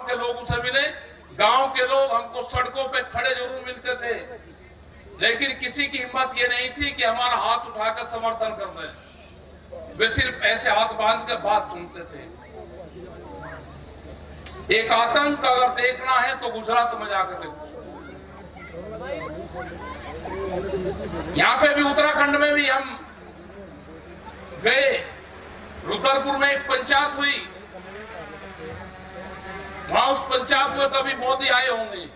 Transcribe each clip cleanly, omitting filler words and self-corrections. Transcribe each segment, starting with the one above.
के लोगों से मिले। गांव के लोग हमको सड़कों पे खड़े जरूर मिलते थे, लेकिन किसी की हिम्मत ये नहीं थी कि हमारा हाथ उठाकर समर्थन कर दें। वे सिर्फ ऐसे हाथ बांध कर बात सुनते थे। एक आतंक अगर देखना है तो गुजरात में जाकर देखो। यहां पे भी उत्तराखंड में भी हम गए। रुद्रपुर में एक पंचायत हुई, वहां उस पंचायत में कभी मोदी आए होंगे।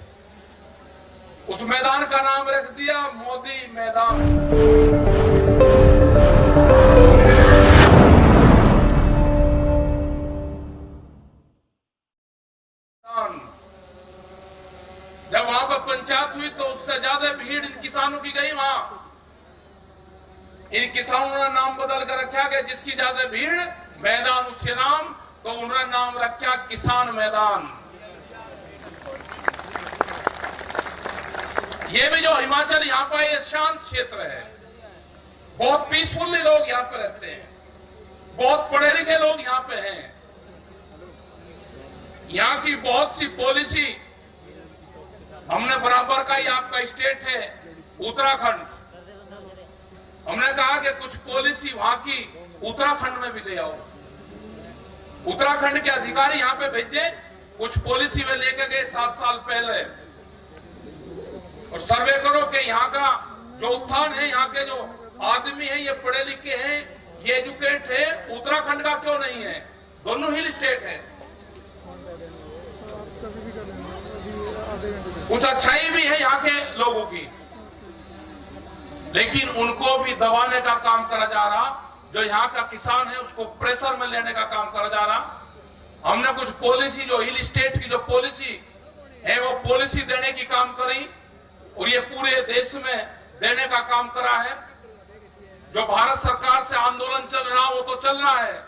उस मैदान का नाम रख दिया मोदी मैदान। जब वहां पर पंचायत हुई तो उससे ज्यादा भीड़ इन किसानों की गई वहां। इन किसानों ने नाम बदल कर रखा कि जिसकी ज्यादा भीड़ मैदान उसके नाम, तो उन्होंने नाम रखा किसान मैदान। ये भी जो हिमाचल यहाँ पर ये शांत क्षेत्र है, बहुत पीसफुली लोग यहाँ पे रहते हैं, बहुत पढ़े लिखे लोग यहाँ पे हैं। यहाँ की बहुत सी पॉलिसी हमने बराबर का ही, आपका स्टेट है उत्तराखंड, हमने कहा कि कुछ पॉलिसी वहां की उत्तराखंड में भी ले आओ। उत्तराखंड के अधिकारी यहाँ पे भेजे, कुछ पॉलिसी में लेकर गए 7 साल पहले, और सर्वे करो कि यहाँ का जो उत्थान है, यहाँ के जो आदमी है ये पढ़े लिखे हैं, ये एजुकेट है, उत्तराखंड का क्यों नहीं है? दोनों हिल स्टेट है। कुछ अच्छाई भी है यहाँ के लोगों की, लेकिन उनको भी दबाने का काम करा जा रहा। जो यहाँ का किसान है उसको प्रेशर में लेने का काम करा जा रहा। हमने कुछ पॉलिसी, जो हिल स्टेट की जो पॉलिसी है, वो पॉलिसी देने की काम करी, और ये पूरे देश में देने का काम करा है। जो भारत सरकार से आंदोलन चल रहा वो तो चल रहा है,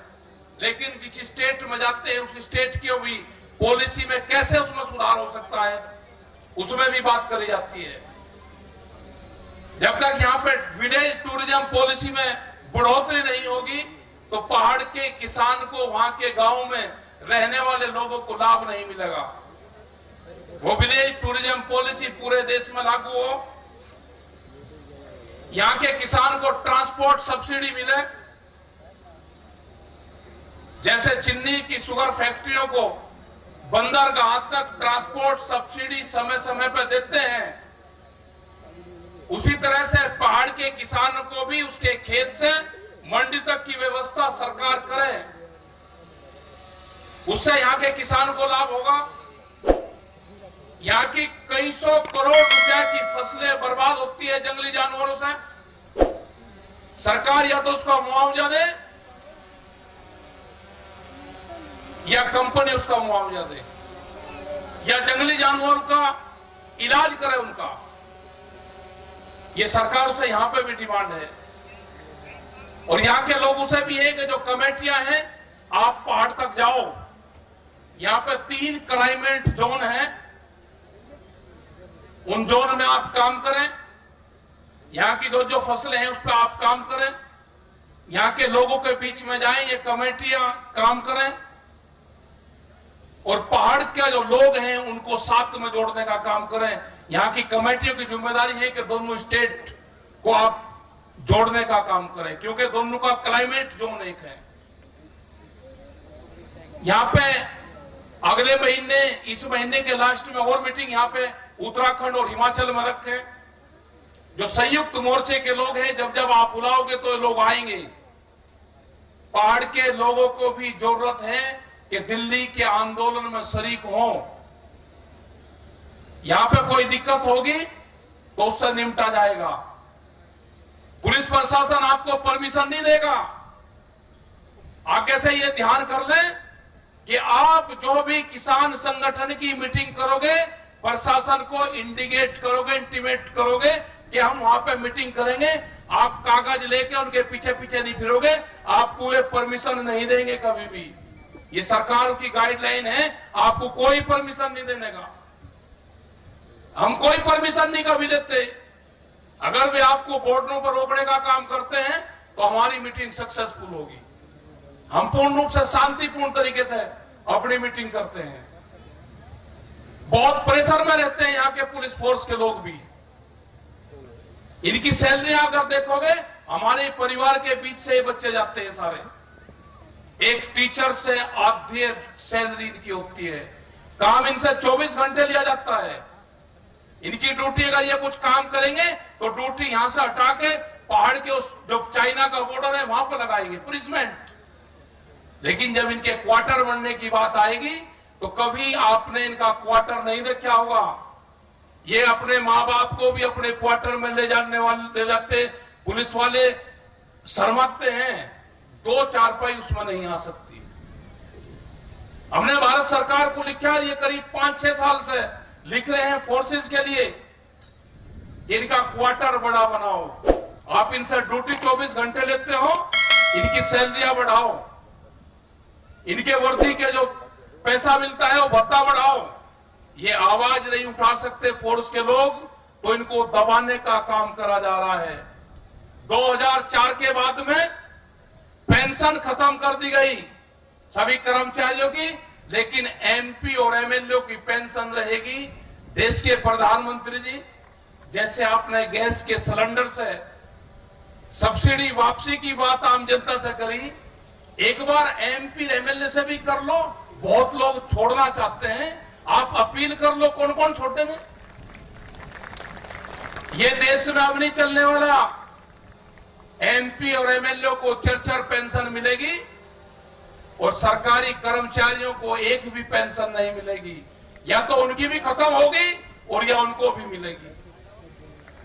लेकिन जिस स्टेट में जाते हैं उस स्टेट की भी पॉलिसी में कैसे उसमें सुधार हो सकता है, उसमें भी बात करी जाती है। जब तक यहाँ पे विलेज टूरिज्म पॉलिसी में बढ़ोतरी नहीं होगी, तो पहाड़ के किसान को, वहां के गांव में रहने वाले लोगों को लाभ नहीं मिलेगा। वो विलेज टूरिज्म पॉलिसी पूरे देश में लागू हो, यहाँ के किसान को ट्रांसपोर्ट सब्सिडी मिले। जैसे चिन्नी की शुगर फैक्ट्रियों को बंदरगाह तक ट्रांसपोर्ट सब्सिडी समय समय पर देते हैं, उसी तरह से पहाड़ के किसान को भी उसके खेत से मंडी तक की व्यवस्था सरकार करे। उससे यहाँ के किसान को लाभ होगा। यहाँ की कई सौ करोड़ रुपया की फसलें बर्बाद होती है जंगली जानवरों से। सरकार या तो उसका मुआवजा दे या कंपनी उसका मुआवजा दे, या जंगली जानवरों का इलाज करे उनका। ये सरकार से यहां पे भी डिमांड है, और यहां के लोगों से भी है कि जो कमेटियां हैं, आप पहाड़ तक जाओ। यहां पे 3 क्लाइमेट जोन है, उन जोन में आप काम करें। यहाँ की जो फसलें हैं उस पर आप काम करें, यहाँ के लोगों के बीच में जाएं, ये कमेटियां काम करें, और पहाड़ के जो लोग हैं उनको साथ में जोड़ने का काम करें। यहाँ की कमेटियों की जिम्मेदारी है कि दोनों स्टेट को आप जोड़ने का काम करें, क्योंकि दोनों का क्लाइमेट जोन एक है। यहाँ पे अगले महीने, इस महीने के लास्ट में और मीटिंग यहाँ पे उत्तराखंड और हिमाचल में रखे। जो संयुक्त मोर्चे के लोग हैं, जब जब आप बुलाओगे तो लोग आएंगे। पहाड़ के लोगों को भी जरूरत है कि दिल्ली के आंदोलन में शरीक हो। यहां पे कोई दिक्कत होगी तो उससे निपटा जाएगा। पुलिस प्रशासन आपको परमिशन नहीं देगा। आगे से ये ध्यान कर लें कि आप जो भी किसान संगठन की मीटिंग करोगे, प्रशासन को इंडिकेट करोगे, इंटीमेट करोगे कि हम वहां पे मीटिंग करेंगे। आप कागज लेके उनके पीछे पीछे नहीं फिरोगे, आपको वे परमिशन नहीं देंगे कभी भी। ये सरकार की गाइडलाइन है, आपको कोई परमिशन नहीं देने का। हम कोई परमिशन नहीं कभी देते। अगर वे आपको बॉर्डरों पर रोकने का काम करते हैं तो हमारी मीटिंग सक्सेसफुल होगी। हम पूर्ण रूप से शांतिपूर्ण तरीके से अपनी मीटिंग करते हैं। बहुत प्रेशर में रहते हैं यहाँ के पुलिस फोर्स के लोग भी। इनकी सैलरी अगर देखोगे, हमारे परिवार के बीच से बच्चे जाते हैं सारे। एक टीचर से आधी सैलरी इनकी होती है। काम इनसे 24 घंटे लिया जाता है। इनकी ड्यूटी अगर ये कुछ काम करेंगे तो ड्यूटी यहां से हटा के पहाड़ के उस जो चाइना का बॉर्डर है वहां पर लगाएंगे पुलिसमेंट। लेकिन जब इनके क्वार्टर बनने की बात आएगी तो कभी आपने इनका क्वार्टर नहीं देखा होगा। ये अपने माँ बाप को भी अपने क्वार्टर में ले जाते पुलिस वाले शर्माते हैं। 2 चारपाई उसमें नहीं आ सकती। हमने भारत सरकार को लिखा है, ये करीब 5-6 साल से लिख रहे हैं फोर्सेस के लिए, इनका क्वार्टर बड़ा बनाओ। आप इनसे ड्यूटी 24 घंटे लेते हो, इनकी सैलरियां बढ़ाओ, इनके वर्दी के जो पैसा मिलता है वो भत्ता बढ़ाओ। ये आवाज नहीं उठा सकते फोर्स के लोग, तो इनको दबाने का काम करा जा रहा है। 2004 के बाद में पेंशन खत्म कर दी गई सभी कर्मचारियों की, लेकिन एमपी और एमएलए की पेंशन रहेगी। देश के प्रधानमंत्री जी, जैसे आपने गैस के सिलेंडर से सब्सिडी वापसी की बात आम जनता से करी, एक बार एमपी एमएलए से भी कर लो। बहुत लोग छोड़ना चाहते हैं, आप अपील कर लो, कौन कौन छोड़ेंगे? ये देश में अब नहीं चलने वाला। एमपी और एमएलए को 4-4 पेंशन मिलेगी और सरकारी कर्मचारियों को एक भी पेंशन नहीं मिलेगी। या तो उनकी भी खत्म होगी और या उनको भी मिलेगी।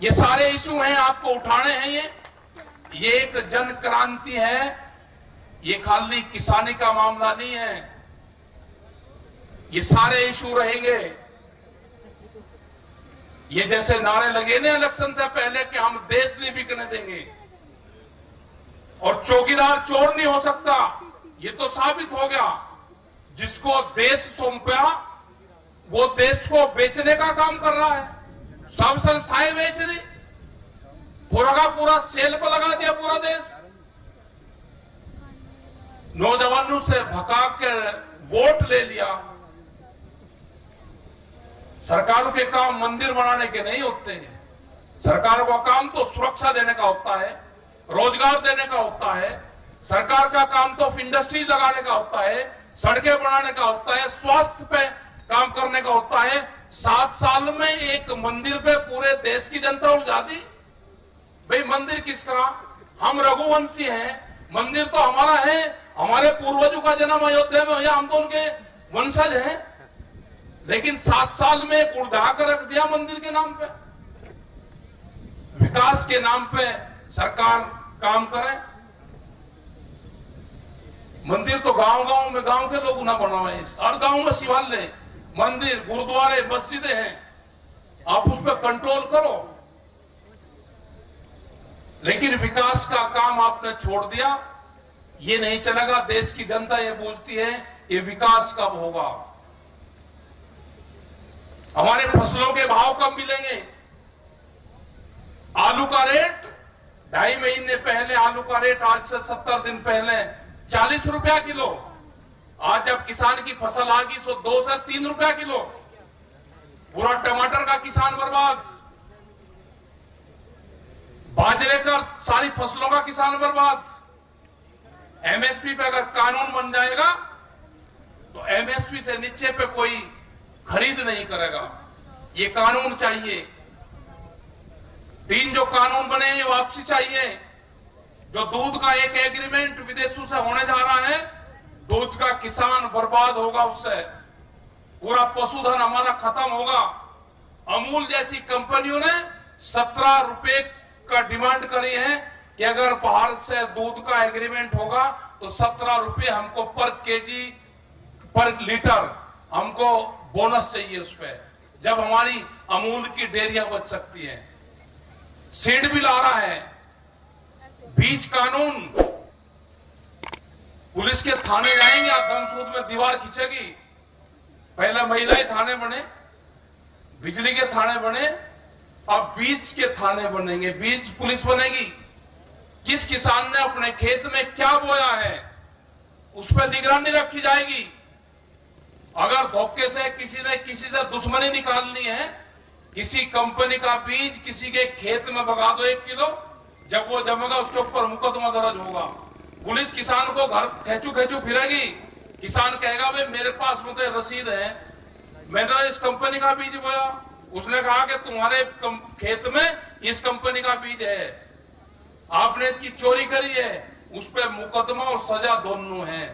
ये सारे इशू हैं, आपको उठाने हैं। ये एक जन क्रांति है। ये खाली किसानी का मामला नहीं है। ये सारे इशू रहेंगे। ये जैसे नारे लगे ना इलेक्शन से पहले कि हम देश नहीं बिकने देंगे और चौकीदार चोर नहीं हो सकता, ये तो साबित हो गया। जिसको देश सौंपा वो देश को बेचने का काम कर रहा है। सब संस्थाएं बेच दी, पूरा का पूरा सेल पर लगा दिया पूरा देश। नौजवानों से भगा के वोट ले लिया। सरकारों के काम मंदिर बनाने के नहीं होते हैं। सरकार का काम तो सुरक्षा देने का होता है, रोजगार देने का होता है। सरकार का काम तो इंडस्ट्रीज लगाने का होता है, सड़कें बनाने का होता है, स्वास्थ्य पे काम करने का होता है। 7 साल में एक मंदिर पे पूरे देश की जनता उलझा दी। भाई मंदिर किसका? हम रघुवंशी हैं, मंदिर तो हमारा है। हमारे पूर्वजों का जन्म अयोध्या में हुआ, हम तो उनके वंशज हैं। लेकिन 7 साल में उड़धा कर रख दिया मंदिर के नाम पे। विकास के नाम पे सरकार काम करे। मंदिर तो गांव-गांव में गांव के लोग ना बनवाए। हर गांव में शिवालय, मंदिर, गुरुद्वारे, मस्जिदें हैं। आप उस पर कंट्रोल करो। लेकिन विकास का काम आपने छोड़ दिया, ये नहीं चलेगा। देश की जनता ये पूछती है कि विकास कब होगा। हमारे फसलों के भाव कब मिलेंगे? आलू का रेट 2.5 महीने पहले, आलू का रेट आज से 70 दिन पहले 40 रुपया किलो। आज जब किसान की फसल आ गई तो 2 से 3 रुपया किलो। पूरा टमाटर का किसान बर्बाद, बाजरे का, सारी फसलों का किसान बर्बाद। एमएसपी पे अगर कानून बन जाएगा तो एमएसपी से नीचे पे कोई खरीद नहीं करेगा। ये कानून चाहिए। 3 जो कानून बने हैं वापसी चाहिए। जो दूध का एक एग्रीमेंट विदेशों से होने जा रहा है, दूध का किसान बर्बाद होगा उससे। पूरा पशुधन हमारा खत्म होगा। अमूल जैसी कंपनियों ने 17 रुपए का डिमांड करी है कि अगर बाहर से दूध का एग्रीमेंट होगा तो 17 रुपए हमको पर केजी, पर लीटर हमको बोनस चाहिए उस पर, जब हमारी अमूल की डेयरियां बच सकती हैं। सीड भी ला रहा है। बीज कानून, पुलिस के थाने जाएंगे, आप दमसूद में दीवार खींचेगी। पहले महिलाएं थाने बने, बिजली के थाने बने, अब बीज के थाने बनेंगे, बीज पुलिस बनेगी। किस किसान ने अपने खेत में क्या बोया है उस पर निगरानी रखी जाएगी। अगर धोखे से किसी ने किसी से दुश्मनी निकालनी है, किसी कंपनी का बीज किसी के खेत में भगा दो 1 किलो, जब वो जमेगा उसके ऊपर मुकदमा दर्ज होगा। पुलिस किसान को घर खेचू खेचू फिरेगी, किसान कहेगा भाई मेरे पास मुझे रसीद है, मैंने इस कंपनी का बीज बोया, उसने कहा कि तुम्हारे खेत में इस कंपनी का बीज है, आपने इसकी चोरी करी है, उस पर मुकदमा और सजा दोनों है।